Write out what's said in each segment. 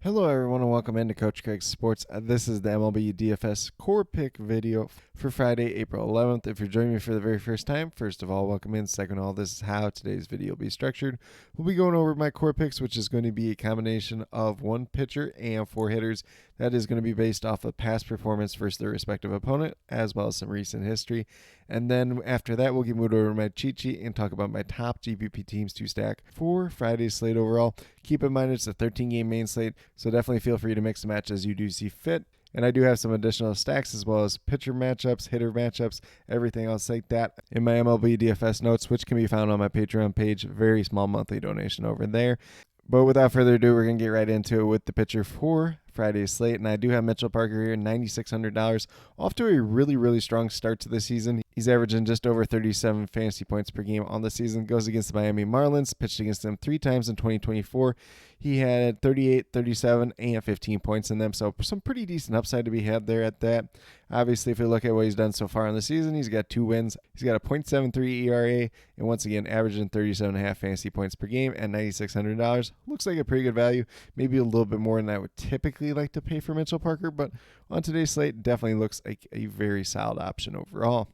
Hello everyone and welcome into Coach Craig's Sports. This is the MLB DFS Core Pick video for Friday, April 11th. If you're joining me for the very first time, first of all, welcome in. Second of all, this is how today's video will be structured. We'll be going over my core picks, which is going to be a combination of one pitcher and four hitters. That is going to be based off of past performance versus their respective opponent, as well as some recent history. And then after that, we'll get moved over to my cheat sheet and talk about my top GPP teams to stack for Friday's slate overall. Keep in mind it's a 13-game main slate, so definitely feel free to mix and match as you do see fit. And I do have some additional stacks as well as pitcher matchups, hitter matchups, everything else like that in my MLB DFS notes, which can be found on my Patreon page. Very small monthly donation over there. But without further ado, we're going to get right into it with the pitcher for Friday's slate. And I do have Mitchell Parker here, $9,600, off to a really strong start to the season. He's averaging just over 37 fantasy points per game on the season. Goes against the Miami Marlins, pitched against them 3 times in 2024. He had 38, 37, and 15 points in them, so some pretty decent upside to be had there at that. Obviously, if you look at what he's done so far in the season, he's got 2 wins. He's got a .73 ERA, and once again, averaging 37.5 fantasy points per game at $9,600. Looks like a pretty good value, maybe a little bit more than I would typically like to pay for Mitchell Parker, but on today's slate, definitely looks like a very solid option overall.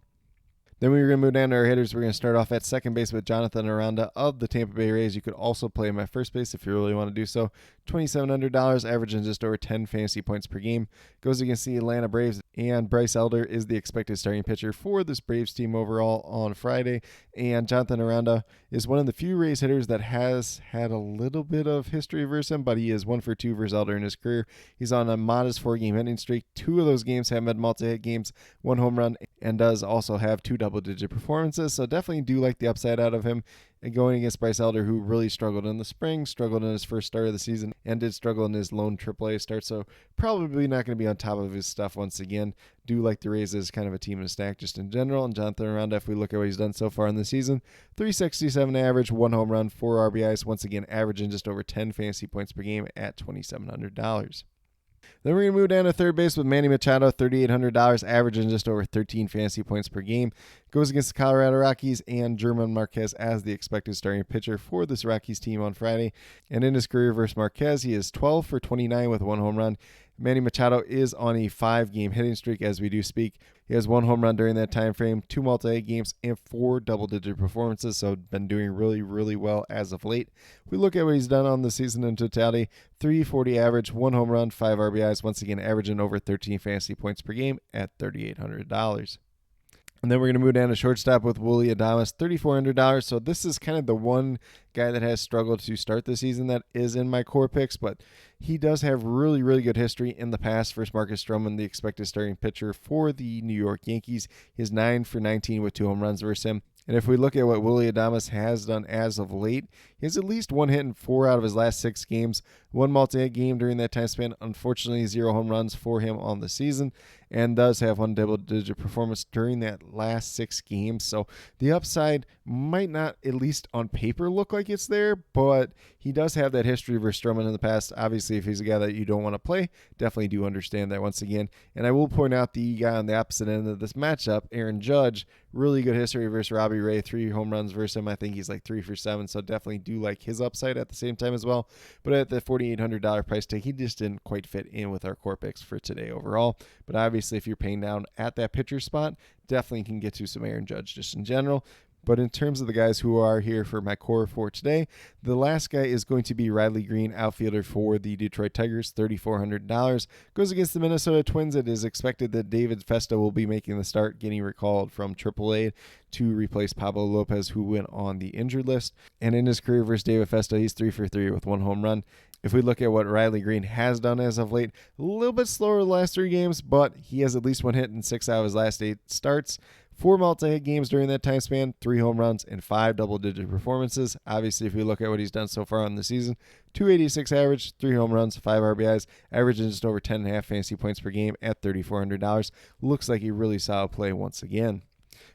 Then we're going to move down to our hitters. We're going to start off at second base with Jonathan Aranda of the Tampa Bay Rays. You could also play my first base if you really want to do so. $2,700, averaging just over 10 fantasy points per game. Goes against the Atlanta Braves, and Bryce Elder is the expected starting pitcher for this Braves team overall on Friday. And Jonathan Aranda is one of the few Rays hitters that has had a little bit of history versus him, but he is 1 for 2 versus Elder in his career. He's on a modest 4-game hitting streak. 2 of those games have been multi-hit games, 1 home run, and does also have 2 double-digit performances, so definitely do like the upside out of him. And going against Bryce Elder, who really struggled in the spring, struggled in his first start of the season, and did struggle in his lone AAA start, so probably not going to be on top of his stuff once again. Do like the Rays as kind of a team in a stack just in general. And Jonathan Aranda, if we look at what he's done so far in the season, 367 average, 1 home run, 4 RBIs, once again averaging just over 10 fantasy points per game at $2,700. Then we're going to move down to third base with Manny Machado, $3,800, averaging just over 13 fantasy points per game. Goes against the Colorado Rockies and German Marquez as the expected starting pitcher for this Rockies team on Friday. And in his career versus Marquez, he is 12 for 29 with 1 home run. Manny Machado is on a 5-game hitting streak as we do speak. He has 1 home run during that time frame, 2 multi-hit games, and 4 double-digit performances, so been doing really well as of late. If we look at what he's done on the season in totality, 340 average, 1 home run, 5 RBIs, once again averaging over 13 fantasy points per game at $3,800. And then we're going to move down to shortstop with Willy Adames, $3,400. So this is kind of the one guy that has struggled to start the season that is in my core picks, but he does have really good history in the past versus Marcus Stroman, the expected starting pitcher for the New York Yankees. He is 9 for 19 with 2 home runs versus him. And if we look at what Willy Adames has done as of late, he has at least 1 hit in 4 out of his last 6 games, 1 multi-hit game during that time span. Unfortunately, 0 home runs for him on the season, and does have 1 double-digit performance during that last 6 games. So the upside might not, at least on paper, look like it's there, but he does have that history versus Stroman in the past. Obviously, if he's a guy that you don't want to play, definitely do understand that once again. And I will point out the guy on the opposite end of this matchup, Aaron Judge, really good history versus Robbie Ray, 3 home runs versus him. I think he's like 3 for 7, so definitely do like his upside at the same time as well. But at the $4,800 price tag, he just didn't quite fit in with our core picks for today overall. But obviously, if you're paying down at that pitcher spot, definitely can get to some Aaron Judge just in general. But in terms of the guys who are here for my core for today, the last guy is going to be Riley Green, outfielder for the Detroit Tigers, $3,400. Goes against the Minnesota Twins. It is expected that David Festa will be making the start, getting recalled from AAA to replace Pablo Lopez, who went on the injured list. And in his career versus David Festa, he's 3 for 3 with 1 home run. If we look at what Riley Green has done as of late, a little bit slower the last 3 games, but he has at least 1 hit in 6 out of his last 8 starts. 4 multi-hit games during that time span, 3 home runs, and 5 double-digit performances. Obviously, if we look at what he's done so far on the season, 286 average, 3 home runs, 5 RBIs, averaging just over 10.5 fantasy points per game at $3,400. Looks like a really solid play once again.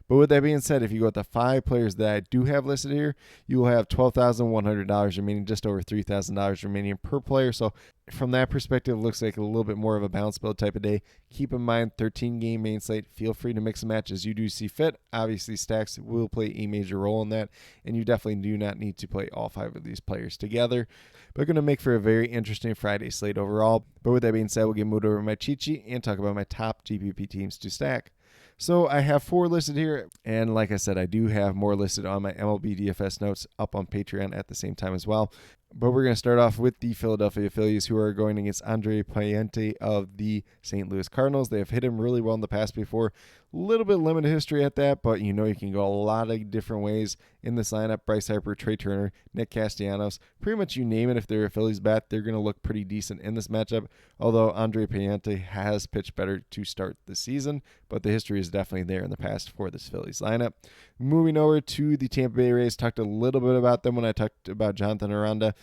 But with that being said, if you go with the 5 players that I do have listed here, you will have $12,100 remaining, just over $3,000 remaining per player. So from that perspective, it looks like a little bit more of a balance build type of day. Keep in mind, 13-game main slate. Feel free to mix and match as you do see fit. Obviously, stacks will play a major role in that, and you definitely do not need to play all 5 of these players together. But going to make for a very interesting Friday slate overall. But with that being said, we'll get moved over to my cheat sheet and talk about my top GPP teams to stack. So I have 4 listed here, and like I said, I do have more listed on my MLB DFS notes up on Patreon at the same time as well. But we're going to start off with the Philadelphia Phillies, who are going against Andre Payente of the St. Louis Cardinals. They have hit him really well in the past before. A little bit limited history at that, but you can go a lot of different ways in this lineup. Bryce Harper, Trey Turner, Nick Castellanos, pretty much you name it. If they're a Phillies bat, they're going to look pretty decent in this matchup, although Andre Payente has pitched better to start the season, but the history is definitely there in the past for this Phillies lineup. Moving over to the Tampa Bay Rays, talked a little bit about them when I talked about Jonathan Aranda.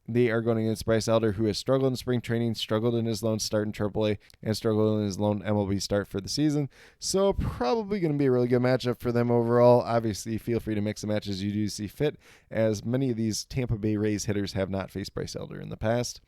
They are going against Bryce Elder, who has struggled in spring training, struggled in his lone start in AAA, and struggled in his lone MLB start for the season. So probably going to be a really good matchup for them overall. Obviously, feel free to mix and match as you do see fit, as many of these Tampa Bay Rays hitters have not faced Bryce Elder in the past.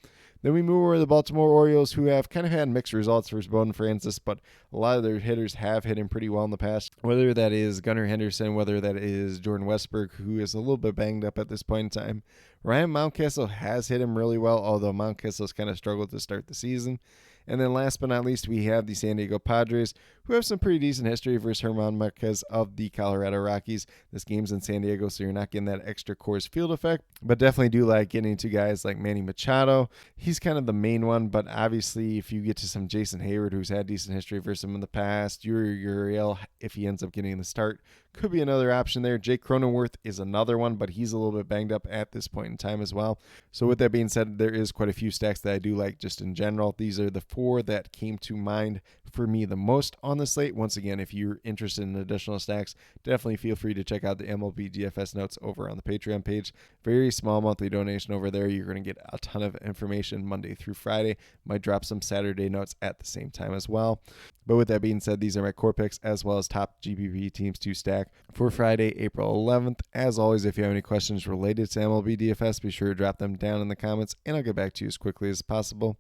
Then we move over to the Baltimore Orioles, who have kind of had mixed results for Bowden Francis, but a lot of their hitters have hit him pretty well in the past. Whether that is Gunnar Henderson, whether that is Jordan Westberg, who is a little bit banged up at this point in time. Ryan Mountcastle has hit him really well, although Mountcastle's kind of struggled to start the season. And then last but not least, we have the San Diego Padres, who have some pretty decent history versus German Marquez of the Colorado Rockies. This game's in San Diego, so you're not getting that extra Coors Field effect, but definitely do like getting to guys like Manny Machado. He's kind of the main one, but obviously if you get to some Jason Hayward, who's had decent history versus him in the past, Uriel, if he ends up getting the start, could be another option there. Jake Cronenworth is another one, but he's a little bit banged up at this point in time as well. So with that being said, there is quite a few stacks that I do like just in general. These are the 4 that came to mind for me the most on the slate. Once again, if you're interested in additional stacks, definitely feel free to check out the MLB DFS notes over on the Patreon page. Very small monthly donation over there. You're going to get a ton of information Monday through Friday. Might drop some Saturday notes at the same time as well. But with that being said, these are my core picks as well as top GPP teams to stack for Friday, April 11th. As always, if you have any questions related to MLB DFS, be sure to drop them down in the comments, and I'll get back to you as quickly as possible.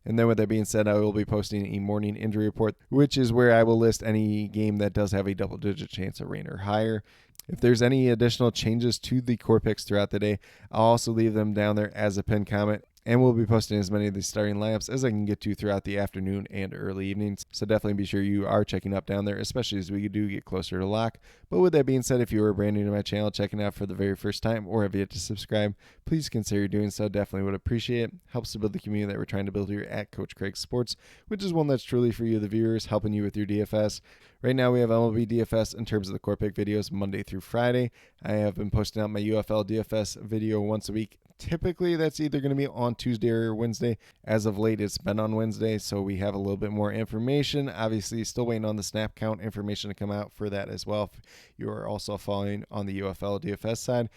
And then with that being said, I will be posting a morning injury report, which is where I will list any game that does have a double-digit chance of rain or higher. If there's any additional changes to the core picks throughout the day, I'll also leave them down there as a pinned comment. And we'll be posting as many of the starting lineups as I can get to throughout the afternoon and early evenings. So definitely be sure you are checking up down there, especially as we do get closer to lock. But with that being said, if you are brand new to my channel, checking out for the very first time, or have yet to subscribe, please consider doing so. Definitely would appreciate it. Helps to build the community that we're trying to build here at Coach Craig Sports, which is one that's truly for you, the viewers, helping you with your DFS. Right now we have MLB DFS in terms of the core pick videos Monday through Friday. I have been posting out my UFL DFS video once a week. Typically, that's either going to be on Tuesday or Wednesday. As of late, it's been on Wednesday, so we have a little bit more information. Obviously, still waiting on the snap count information to come out for that as well. If you are also following on the UFL DFS side.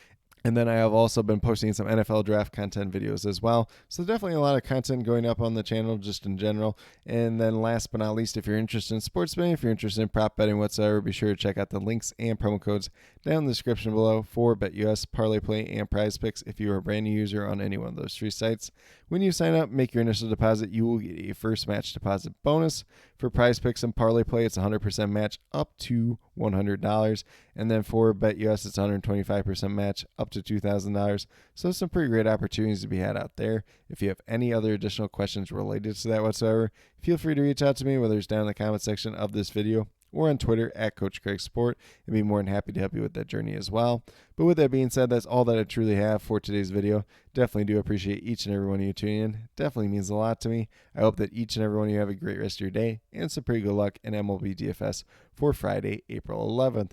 And then I have also been posting some NFL draft content videos as well. So definitely a lot of content going up on the channel just in general. And then last but not least, if you're interested in sports betting, if you're interested in prop betting whatsoever, be sure to check out the links and promo codes down in the description below for BetUS, Parlay Play, and Prize Picks if you are a brand new user on any one of those 3 sites. When you sign up, make your initial deposit, you will get a first match deposit bonus. For Prize Picks and Parlay Play, it's 100% match up to $100. And then for BetUS, it's 125% match up to $2,000. So some pretty great opportunities to be had out there. If you have any other additional questions related to that whatsoever, feel free to reach out to me, whether it's down in the comment section of this video or on Twitter at Coach Craig Sport. I'd be more than happy to help you with that journey as well. But with that being said, that's all that I truly have for today's video. Definitely do appreciate each and every one of you tuning in. Definitely means a lot to me. I hope that each and every one of you have a great rest of your day and some pretty good luck in MLB DFS for Friday, April 11th.